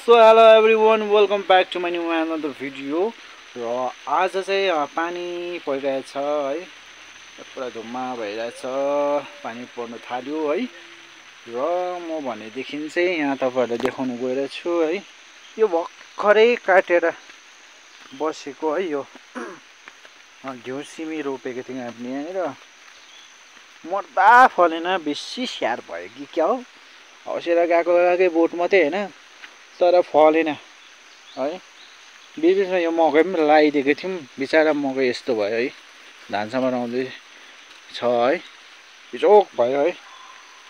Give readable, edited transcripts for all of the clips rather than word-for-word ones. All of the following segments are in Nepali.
So hello everyone, welcome back to my new another video. र आज चाहिँ पानी परिरहेछ है, पुरा धुम्मा भइरहेछ, पानी पर्न थाल्यो है। र म भनेदेखि चाहिँ यहाँ तपाईँहरूलाई देखाउनु गइरहेछु है, यो भर्खरै काटेर बसेको है, यो घिउ सिमी रोपेको थियौँ हामीले यहाँनिर, मर्दा फलेन, बेसी स्याहार भयो कि क्या हो। हौसेर गएकै बोट मात्रै होइन, तर फलेन है। बिचमा यो मकै पनि लगाइदिएको थियौँ, बिचरा मकै यस्तो भयो है, धानसम्म आउँदै छ है, बिजोक भयो है।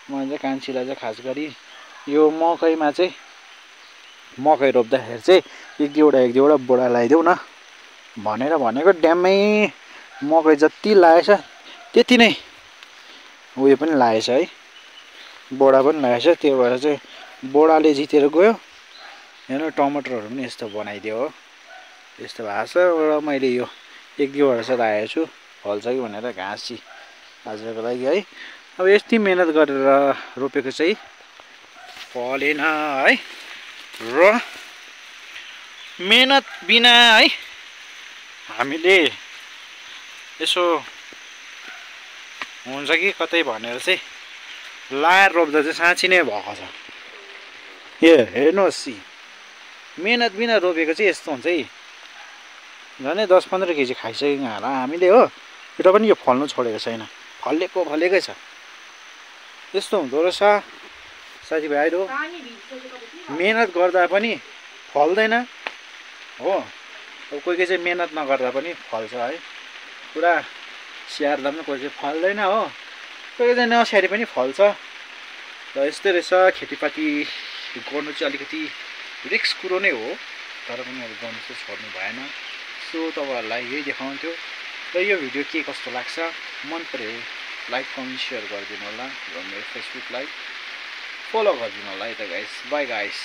मैले चाहिँ कान्छीलाई चाहिँ खास गरी यो मकैमा चाहिँ मकै रोप्दाखेरि चाहिँ एक दुईवटा बोडा लगाइदेऊ न भनेर भनेको। ड्याम्मै मकै जति लगाएछ त्यति नै उयो पनि लगाएछ है, बोडा पनि लगाएछ। त्यो भएर चाहिँ बोडाले जितेर गयो। हेर्नु टमाटरहरू पनि यस्तो बनाइदियो हो, यस्तो भएको छ। र मैले यो एक दुईवटा चाहिँ राखेको छु, फल्छ कि भनेर घाँसी आजको लागि है। अब यति मेहनत गरेर रोपेको चाहिँ फलेन है। र मेहनत बिना है हामीले यसो हुन्छ कि कतै भनेर चाहिँ लाएर रोप्दा चाहिँ साँच्ची नै भएको छ। हेर्नुहोस्, मेहनत बिना रोपेको चाहिँ यस्तो हुन्छ है, झन् 10-15 केजी खाइसक्यौँ होला हामीले हो। र पनि यो फल्नु छोडेको छैन, फलेकै छ। यस्तो हुँदो रहेछ साथीभाइहरू, मेहनत गर्दा पनि फल्दैन हो। अब कोही चाहिँ मेहनत नगर्दा पनि फल्छ है, पुरा स्याहार्दा पनि कोही चाहिँ फल्दैन हो, कोही चाहिँ नस्याहारी पनि फल्छ। र यस्तै रहेछ, खेतीपाती गर्नु चाहिँ अलिकति रिस्क कुरो नै हो, तर पनि अब गर्नु चाहिँ छोड्नु भएन। सो तपाईँहरूलाई यही देखाउँथ्यो। र यो भिडियो के कस्तो लाग्छ, मन पऱ्यो लाइक कमेन्ट सेयर गरिदिनु होला, र मेरो फेसबुकलाई फलो गरिदिनु होला है त गाइस। By guys.